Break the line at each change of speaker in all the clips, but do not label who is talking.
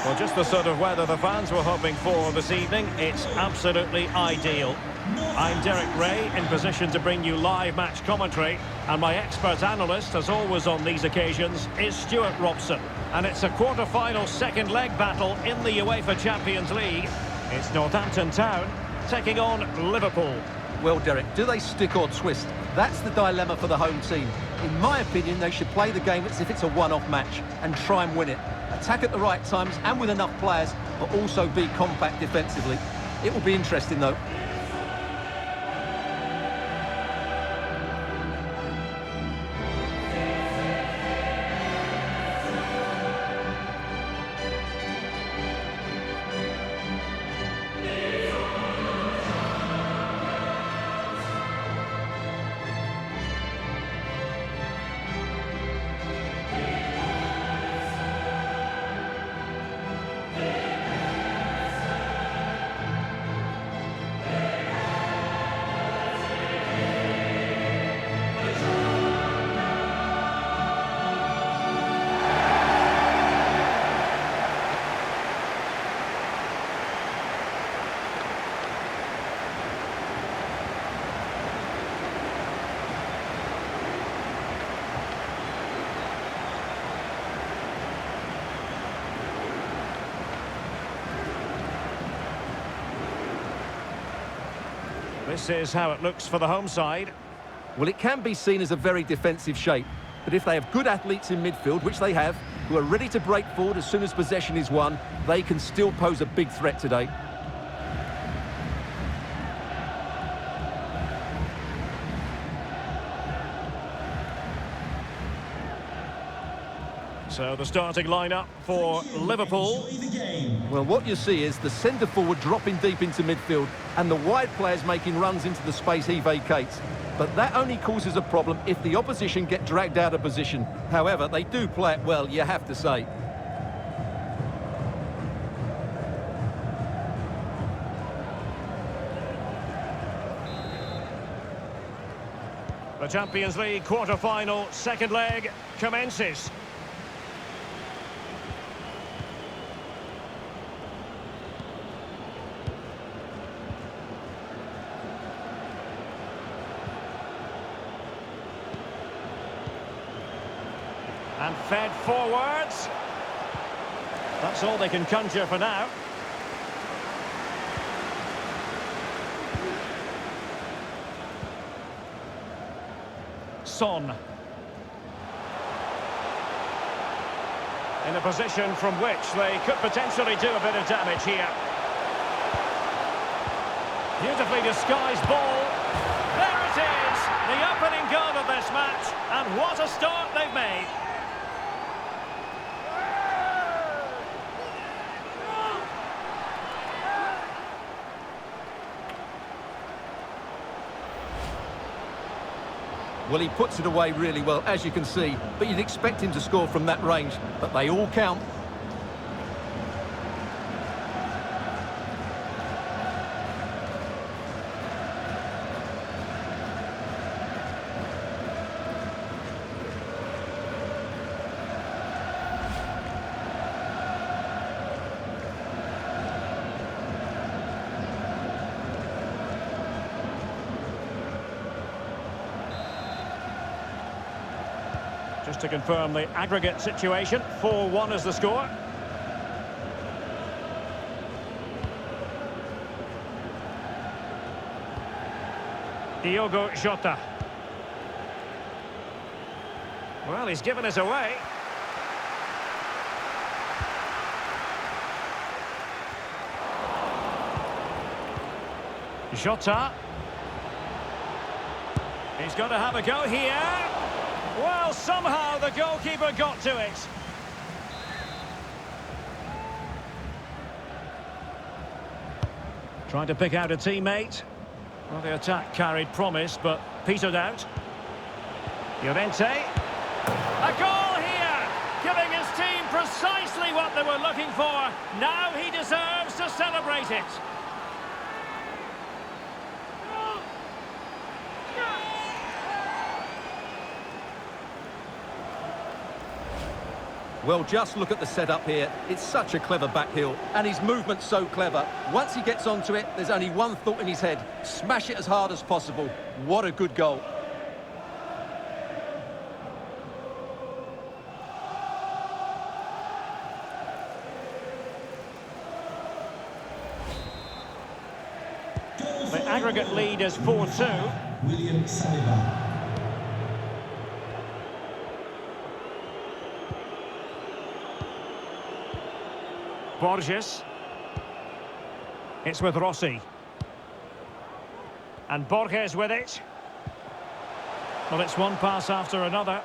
Well, just the sort of weather the fans were hoping for this evening. It's absolutely ideal. I'm Derek Ray, in position to bring you live match commentary. And my expert analyst, as always on these occasions, is Stuart Robson. And it's a quarter-final second leg battle in the UEFA Champions League. It's Northampton Town taking on Liverpool.
Well, Derek, do they stick or twist? That's the dilemma for the home team. In my opinion, they should play the game as if it's a one-off match and try and win it. Attack at the right times and with enough players, but also be compact defensively. It will be interesting, though.
This is how it looks for the home side.
Well, it can be seen as a very defensive shape, but if they have good athletes in midfield, which they have, who are ready to break forward as soon as possession is won, they can still pose a big threat today.
So the starting lineup for Liverpool.
Well, what you see is the centre-forward dropping deep into midfield and the wide players making runs into the space he vacates. But that only causes a problem if the opposition get dragged out of position. However, they do play it well, you have to say.
The Champions League quarter-final second leg commences. And fed forwards. That's all they can conjure for now. Son. In a position from which they could potentially do a bit of damage here. Beautifully disguised ball. There it is! The opening goal of this match. And what a start they've made.
Well, he puts it away really well, as you can see, but you'd expect him to score from that range, but they all count.
Just to confirm the aggregate situation, 4-1 is the score. Diogo Jota. Well, he's given us away. Jota. He's got to have a go here. Well, somehow the goalkeeper got to it. Trying to pick out a teammate. Well, the attack carried promise, but petered out. Llorente. A goal here! Giving his team precisely what they were looking for. Now he deserves to celebrate it.
Well, just look at the setup here. It's such a clever back heel, and his movement's so clever. Once he gets onto it, there's only one thought in his head. Smash it as hard as possible. What a good goal.
The aggregate lead is 4-2.
William Saliba.
Borges. It's with Rossi. And Borges with it. Well, it's one pass after another.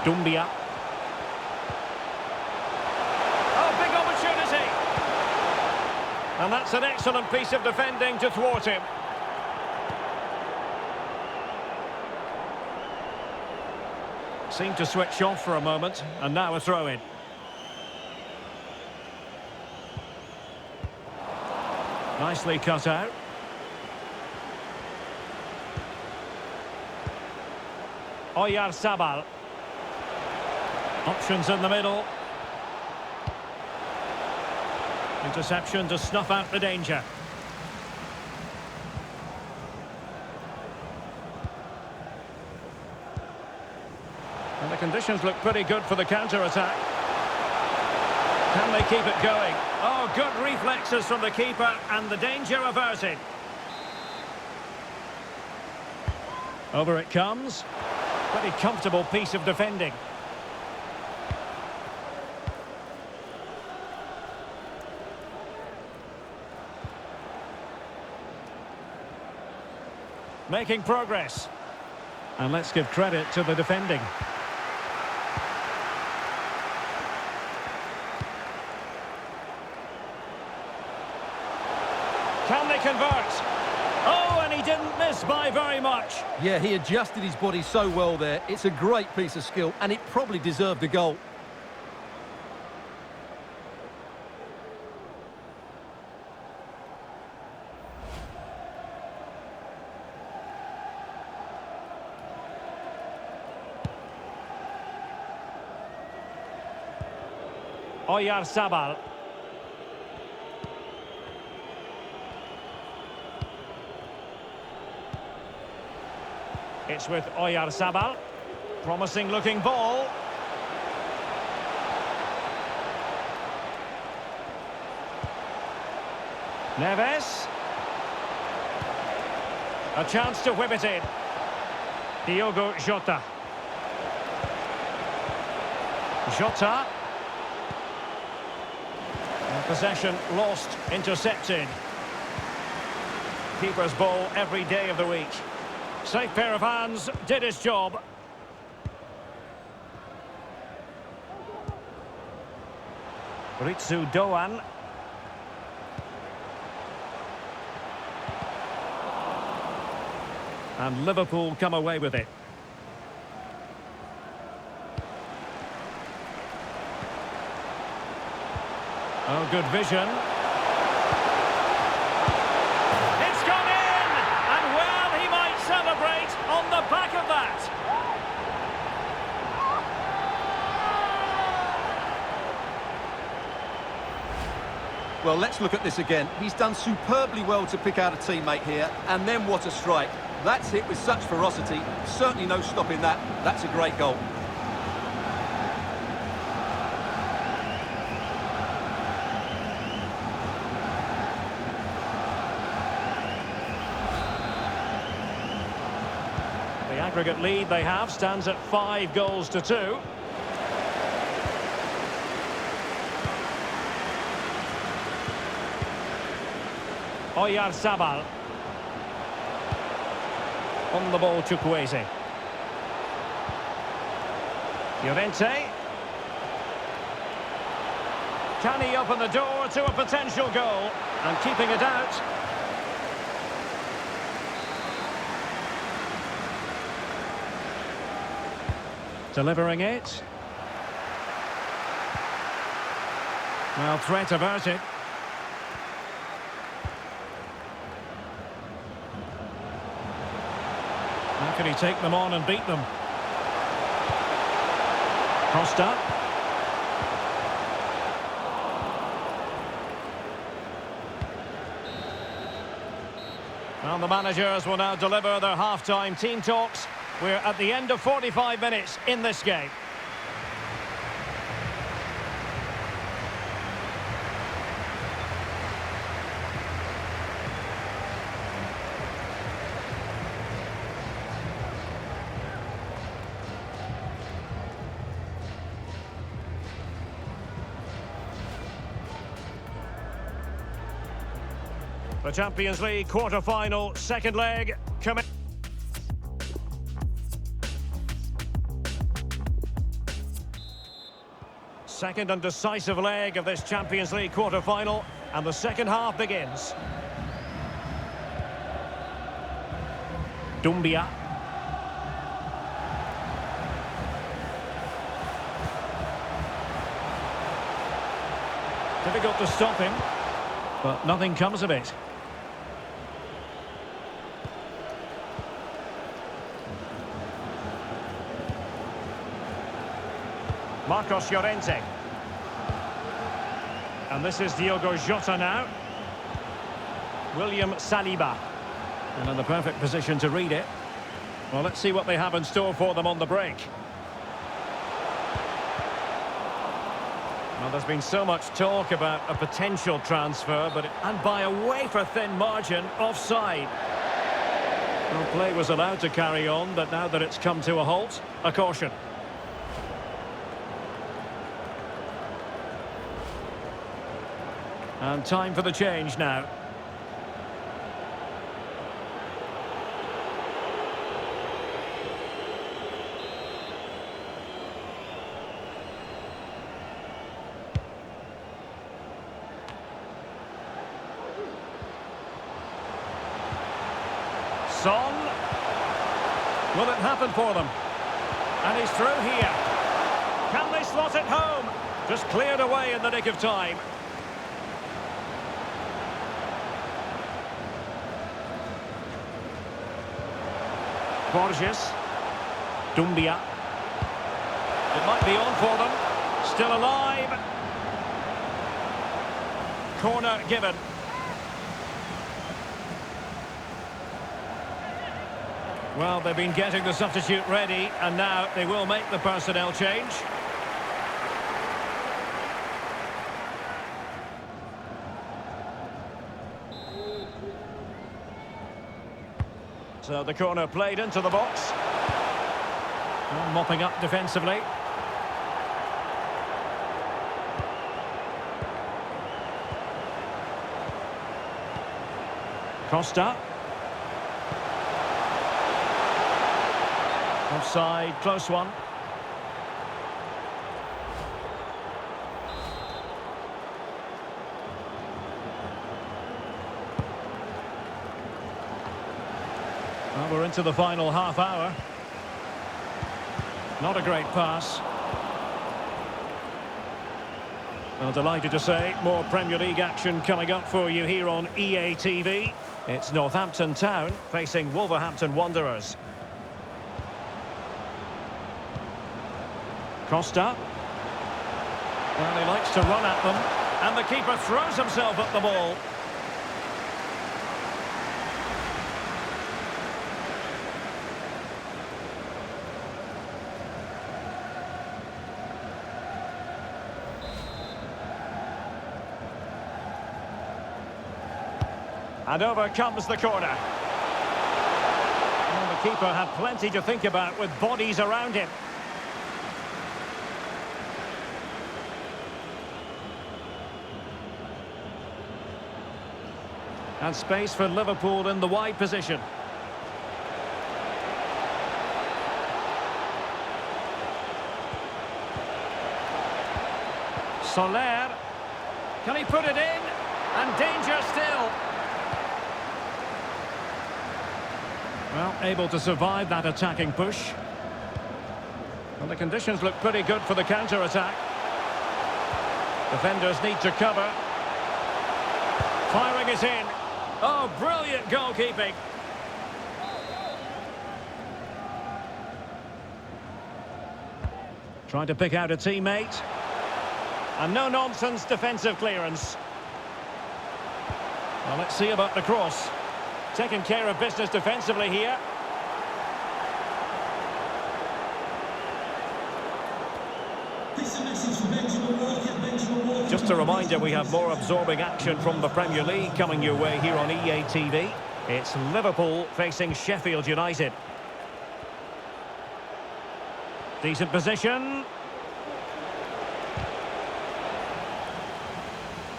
Dumbia. Oh, big opportunity! And that's an excellent piece of defending to thwart him. Seemed to switch off for a moment, and now a throw-in. Nicely cut out. Oyarzabal. Options in the middle. Interception to snuff out the danger. And the conditions look pretty good for the counter-attack. Can they keep it going? Oh, good reflexes from the keeper, and the danger averted. Over it comes. Pretty comfortable piece of defending. Making progress. And let's give credit to the defending. Can they convert? Oh, and he didn't miss by very much.
Yeah, he adjusted his body so well there. It's a great piece of skill, and it probably deserved a goal.
Oyarzabal. It's with Oyarzabal. Promising looking ball. Neves. A chance to whip it in. Diogo Jota. Jota. And possession lost, intercepted. Keeper's ball every day of the week. Safe pair of hands, did his job. Ritsu Doan. And Liverpool come away with it. Oh, good vision. It's gone in! And well, he might celebrate on the back of that.
Well, let's look at this again. He's done superbly well to pick out a teammate here, and then what a strike. That's hit with such ferocity. Certainly no stopping that. That's a great goal.
The aggregate lead they have stands at 5-2. Oyarzabal. On the ball, Chukwueze. Llorente. Can he open the door to a potential goal? And keeping it out. Delivering it. Well, threat averted. How can he take them on and beat them? Costa. And the managers will now deliver their half-time team talks. We're at the end of 45 minutes in this game. The Champions League quarter-final, second leg, coming. Second and decisive leg of this Champions League quarter-final, and the second half begins. Doumbia. Difficult to stop him, but nothing comes of it. Marcos Llorente. And this is Diogo Jota now. William Saliba. And in the perfect position to read it. Well, let's see what they have in store for them on the break. Well, there's been so much talk about a potential transfer, and by a wafer-thin margin, offside. Well, play was allowed to carry on, but now that it's come to a halt, a caution. And time for the change now. Son. Will it happen for them? And he's through here. Can they slot it home? Just cleared away in the nick of time. Borges. Doumbia. It might be on for them. Still alive. Corner given. Well, they've been getting the substitute ready, and now they will make the personnel change. So the corner played into the box. And mopping up defensively. Costa. Offside, close one. Well, we're into the final half hour. Not a great pass. Well, delighted to say, more Premier League action coming up for you here on EA TV. It's Northampton Town facing Wolverhampton Wanderers. Costa. Well, he likes to run at them, and the keeper throws himself at the ball. And over comes the corner. Well, the keeper had plenty to think about with bodies around him. And space for Liverpool in the wide position. Soler. Can he put it in? And danger still. Well, able to survive that attacking push. Well, the conditions look pretty good for the counter-attack. Defenders need to cover. Firing it in. Oh, brilliant goalkeeping. Trying to pick out a teammate. And no-nonsense defensive clearance. Well, let's see about the cross. Taking care of business defensively here. Just a reminder, we have more absorbing action from the Premier League coming your way here on EA TV. It's Liverpool facing Sheffield United. Decent position.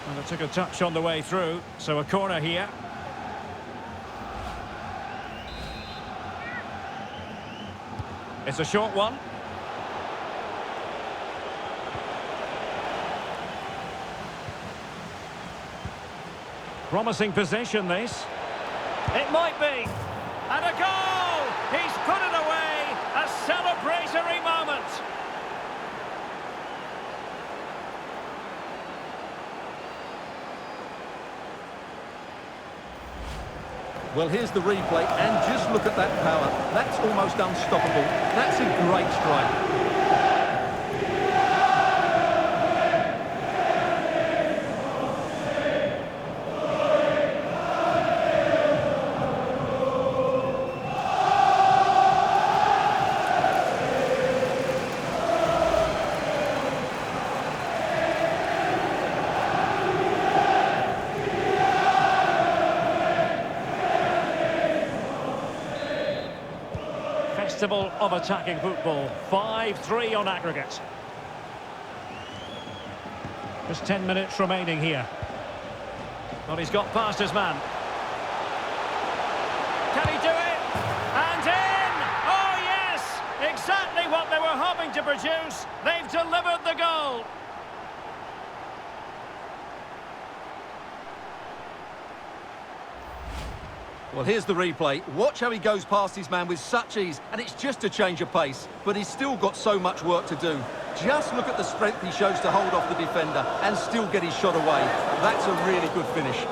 And it took a touch on the way through, so a corner here. It's a short one. Promising possession, this. It might be. And a goal! He's put it away! A celebratory moment!
Well, here's the replay, and just look at that power. That's almost unstoppable. That's a great strike.
Festival of attacking football. 5-3 on aggregate. Just 10 minutes remaining here. Well, he's got past his man. Can he do it? And in! Oh, yes! Exactly what they were hoping to produce. They've delivered the goal.
Well, here's the replay. Watch how he goes past his man with such ease, and it's just a change of pace. But he's still got so much work to do. Just look at the strength he shows to hold off the defender and still get his shot away. That's a really good finish.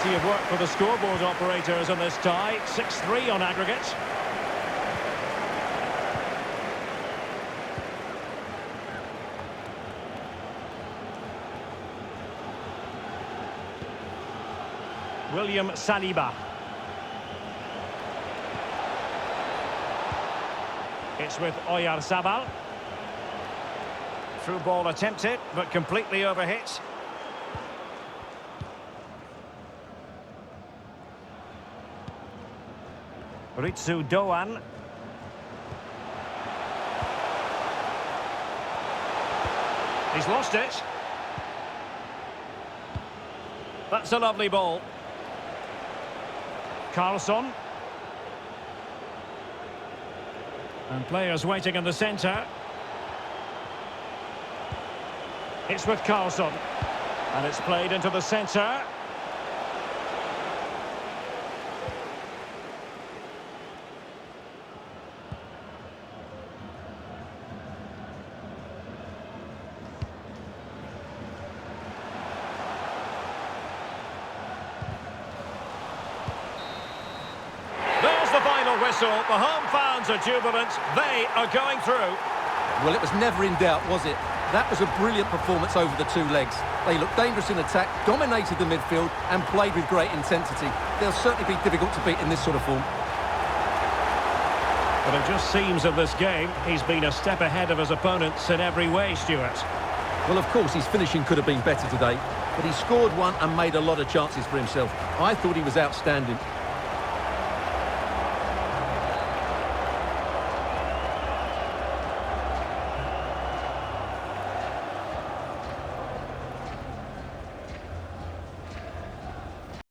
Plenty of work for the scoreboard operators in this tie. 6-3 on aggregate. William Saliba. It's with Oyarzabal. Through ball attempted, but completely overhit. Ritsu Doan. He's lost it. That's a lovely ball. Carlson. And players waiting in the centre. It's with Carlson. And it's played into the centre. Whistle. The home fans are jubilant. They are going through.
Well, it was never in doubt, was it? That was a brilliant performance over the two legs. They looked dangerous in attack, dominated the midfield and played with great intensity. They'll certainly be difficult to beat in this sort of form.
But it just seems in this game he's been a step ahead of his opponents in every way, Stuart.
Well, of course, his finishing could have been better today, but he scored one and made a lot of chances for himself. I thought he was outstanding.